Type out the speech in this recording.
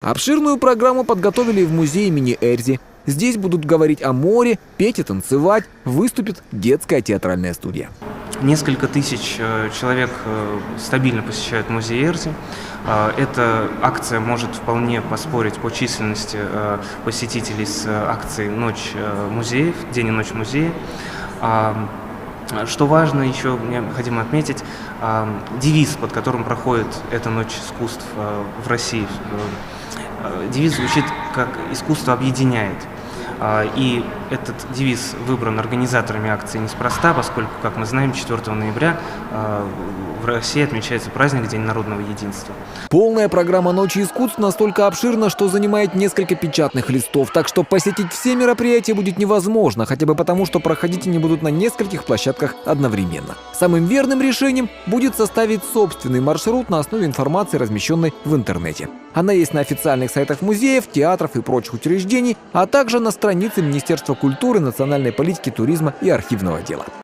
Обширную программу подготовили и в музее имени Эльзы. Здесь будут говорить о море, петь и танцевать, выступит детская театральная студия. Несколько тысяч человек стабильно посещают музей Эльзы. Эта акция может вполне поспорить по численности посетителей с акцией «Ночь музеев», «День и ночь музея». Что важно, еще необходимо отметить, девиз, под которым проходит эта ночь искусств в России. Девиз звучит как «Искусство объединяет». И этот девиз выбран организаторами акции неспроста, поскольку, как мы знаем, 4 ноября в России отмечается праздник День народного единства. Полная программа «Ночи искусств» настолько обширна, что занимает несколько печатных листов, так что посетить все мероприятия будет невозможно, хотя бы потому, что проходить они будут на нескольких площадках одновременно. Самым верным решением будет составить собственный маршрут на основе информации, размещенной в интернете. Она есть на официальных сайтах музеев, театров и прочих учреждений, а также на странице Министерства культуры, национальной политики, туризма и архивного дела.